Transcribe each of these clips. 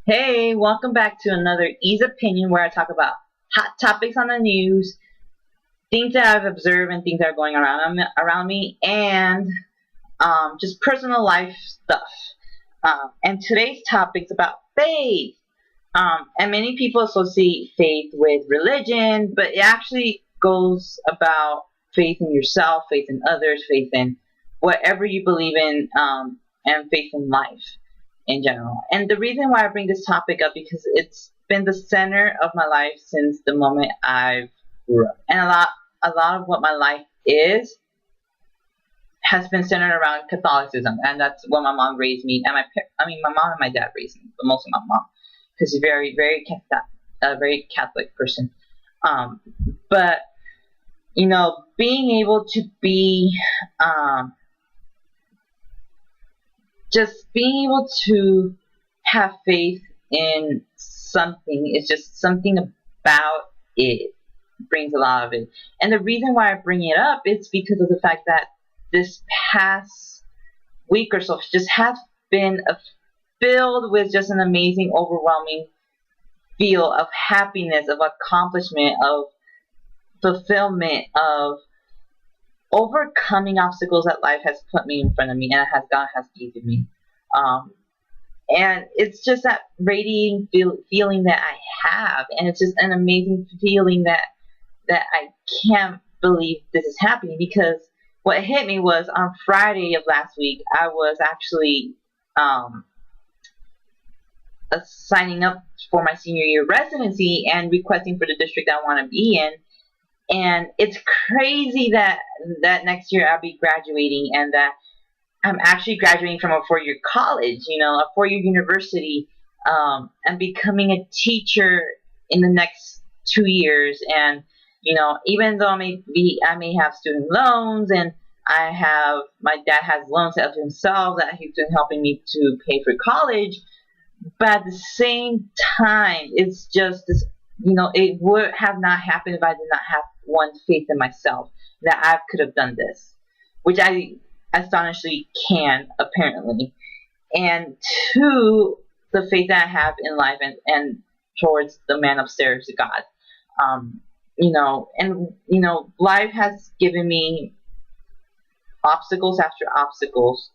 Hey, welcome back to another Ease Opinion where I talk about hot topics on the news, things that I've observed and things that are going around me, and just personal life stuff. And today's topic is about faith. And many people associate faith with religion, but it actually goes about faith in yourself, faith in others, faith in whatever you believe in, and faith in life in general. And the reason why I bring this topic up because it's been the center of my life since the moment I've grew up. And a lot of what my life is has been centered around Catholicism, and that's what my mom raised me. And my mom and my dad raised me, but mostly my mom, because she's a very Catholic person. Um, but being able to be just being able to have faith in something is just something about it brings a lot of it. And the reason why I bring it up is because of the fact that this past week or so just has been filled with just an amazing, overwhelming feel of happiness, of accomplishment, of fulfillment, of overcoming obstacles that life has put me in front of me and God has given me. And it's just that radiating feeling that I have, and it's just an amazing feeling that I can't believe this is happening, because what hit me was on Friday of last week, I was actually signing up for my senior year residency and requesting for the district I want to be in. And it's crazy that next year I'll be graduating, and that I'm actually graduating from a 4-year college, a 4-year university, and becoming a teacher in the next 2 years. And, even though I may have student loans, and my dad has loans of himself that he's been helping me to pay for college, but at the same time, it's just this, it would have not happened if I did not have one, faith in myself that I could have done this, which I astonishingly can, apparently. And two, the faith that I have in life and towards the man upstairs, God. Life has given me obstacles after obstacles,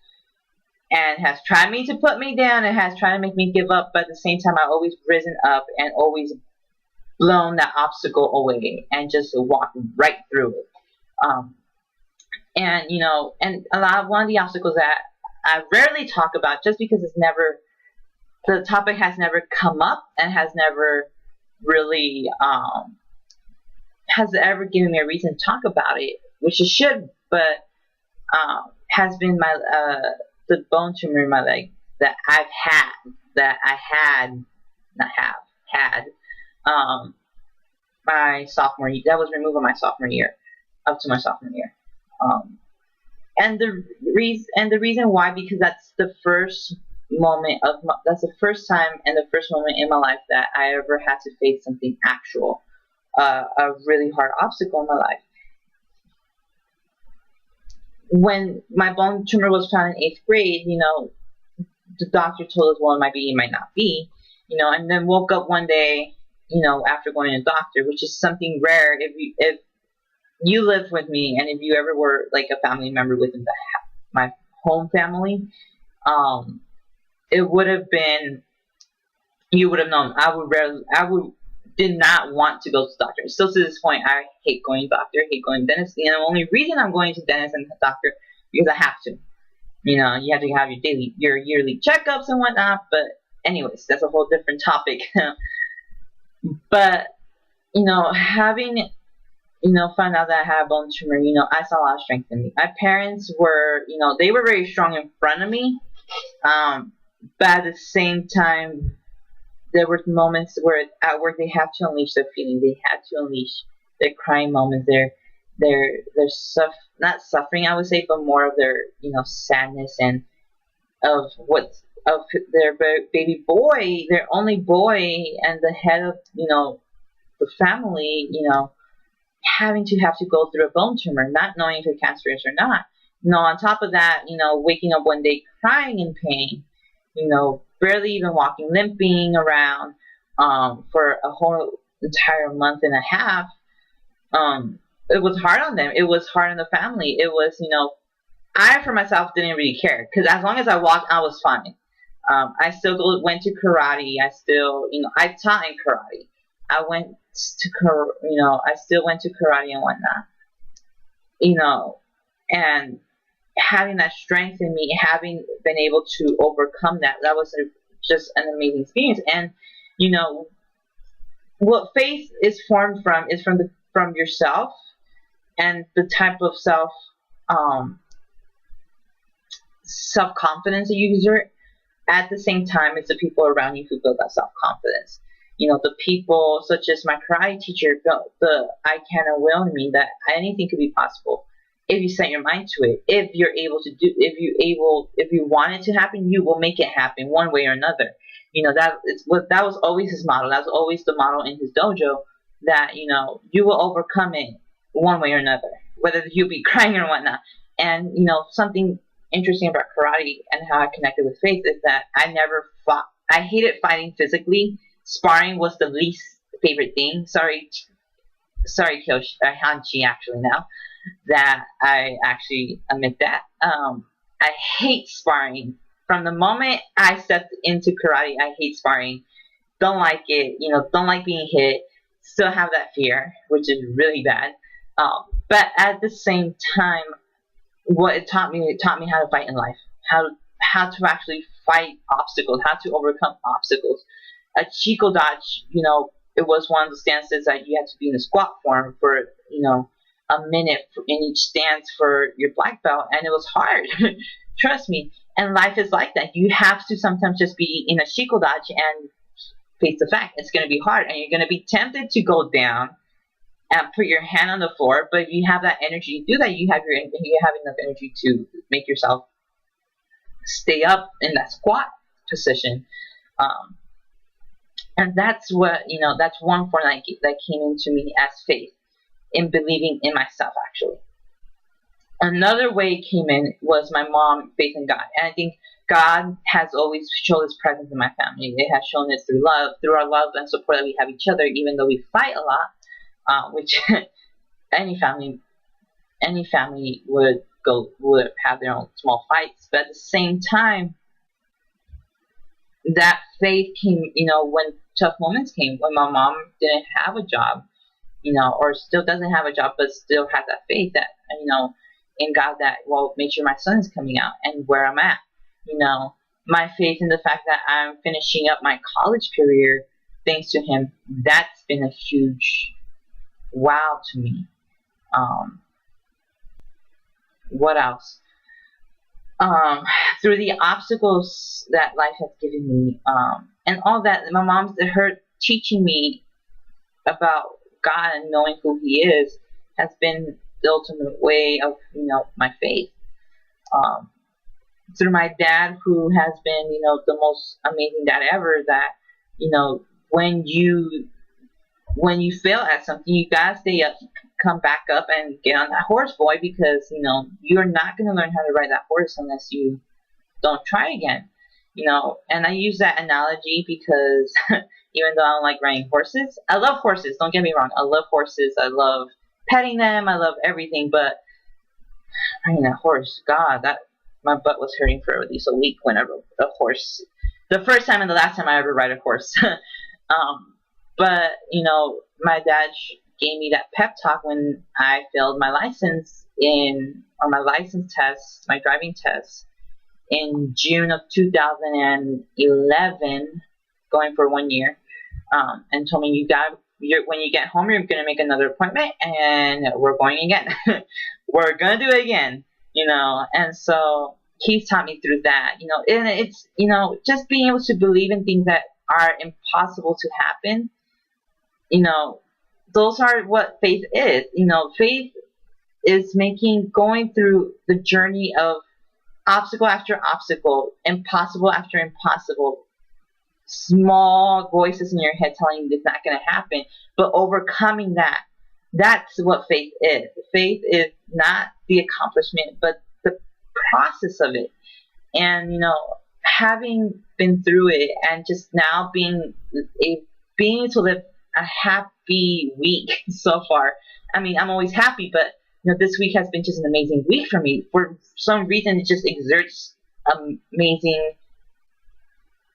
and has tried me to put me down, and has tried to make me give up, but at the same time I've always risen up and always blown that obstacle away and just walked right through it. And one of the obstacles that I rarely talk about, just because the topic has never come up and has never really has ever given me a reason to talk about it, which it should, but has been the bone tumor in my leg that had my sophomore year. That was removed in my sophomore year, up to my sophomore year. And the reason why, because that's the first time and the first moment in my life that I ever had to face something actual, a really hard obstacle in my life. When my bone tumor was found in 8th grade, the doctor told us, well, it might be, it might not be, and then woke up one day, after going to the doctor, which is something rare. If you lived with me, and if you ever were like a family member within my home family, it would have been, you would have known. I did not want to go to the doctor. Still to this point, I hate going to the doctor, hate going to the dentist. And the only reason I'm going to the dentist and the doctor because I have to. You have to have your yearly checkups and whatnot. But anyways, that's a whole different topic. But having found out that I had a bone tumor, I saw a lot of strength in me. My parents were, they were very strong in front of me, but at the same time, there were moments where at work they have to unleash their feelings. They had to unleash their crying moments, their not suffering, I would say, but more of their sadness, and of their baby boy, their only boy, and the head of the family, having to go through a bone tumor, not knowing if it's cancerous or not. On top of that, waking up one day crying in pain, barely even walking, limping around for a whole entire month and a half. It was hard on them. It was hard on the family. It was, I for myself didn't really care because as long as I walked, I was fine. I still went to karate. I still, I taught in karate. I went to, I still went to karate and whatnot. And having that strength in me, having been able to overcome that was just an amazing experience. And, what faith is formed from is from yourself and the type of self-confidence that you exert. At the same time, it's the people around you who build that self-confidence. The people such as my karate teacher built the I can and will in me that anything could be possible if you set your mind to it. If you're able to do, if you want it to happen, you will make it happen one way or another. That was always his model. That was always the model in his dojo. That you will overcome it one way or another, whether you'll be crying or whatnot. And something interesting about karate and how I connected with faith is that I never fought. I hated fighting physically. Sparring was the least favorite thing. Sorry, Hanchi, actually now that I actually admit that. I hate sparring. From the moment I stepped into karate, I hate sparring. Don't like it. Don't like being hit. Still have that fear, which is really bad. But at the same time, what it taught me how to fight in life, how to actually fight obstacles, how to overcome obstacles. A Chico dodge, it was one of the stances that you had to be in a squat form for, a minute in each stance for your black belt, and it was hard. Trust me. And life is like that. You have to sometimes just be in a Chico dodge and face the fact it's going to be hard, and you're going to be tempted to go down and put your hand on the floor. But if you have that energy to do that, you have enough energy to make yourself stay up in that squat position. And that's what, that's one form that came into me as faith, in believing in myself, actually. Another way it came in was my mom, faith in God. And I think God has always shown his presence in my family. It has shown it through love, through our love and support that we have each other, even though we fight a lot, which any family would have their own small fights. But at the same time, that faith came, when tough moments came, when my mom didn't have a job, or still doesn't have a job, but still had that faith that, in God, that, well, make sure my son is coming out and where I'm at. My faith in the fact that I'm finishing up my college career thanks to him, that's been a huge wow to me. What else? Through the obstacles that life has given me, and all that, my mom's, her teaching me about God and knowing who he is has been the ultimate way of, my faith. Through my dad, who has been, the most amazing dad ever, that, when you fail at something, you gotta stay up, come back up and get on that horse, boy, because, you're not going to learn how to ride that horse unless you don't try again. And I use that analogy because even though I don't like riding horses, I love horses, don't get me wrong, I love horses, I love petting them, I love everything, but riding that horse, God, my butt was hurting for at least a week when I rode a horse. The first time and the last time I ever ride a horse. But, my dad gave me that pep talk when I failed my license my license test, my driving test, in June of 2011, going for 1 year, and told me, when you get home, you're going to make another appointment, and we're going again. We're going to do it again, and so he's taught me through that, and it's, just being able to believe in things that are impossible to happen, those are what faith is. Faith is going through the journey of obstacle after obstacle, impossible after impossible, small voices in your head telling you it's not going to happen, but overcoming that. That's what faith is. Faith is not the accomplishment, but the process of it. And, having been through it and just now being able to live a happy week so far. I mean, I'm always happy, but this week has been just an amazing week for me. For some reason, it just exerts amazing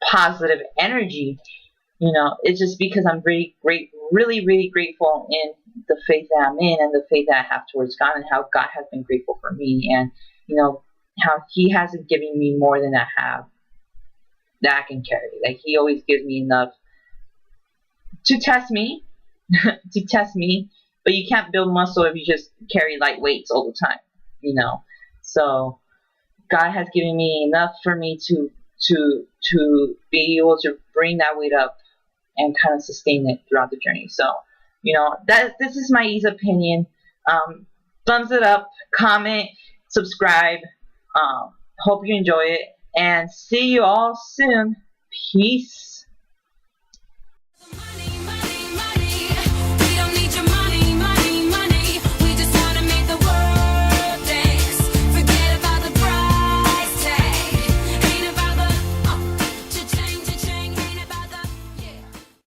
positive energy. It's just because I'm really, really grateful in the faith that I'm in and the faith that I have towards God, and how God has been grateful for me, and how He hasn't given me more than I have that I can carry. Like, He always gives me enough to test me, but you can't build muscle if you just carry light weights all the time. So God has given me enough for me to be able to bring that weight up and kind of sustain it throughout the journey. So, this is my E's opinion. Thumbs it up, comment, subscribe. Hope you enjoy it, and see you all soon. Peace.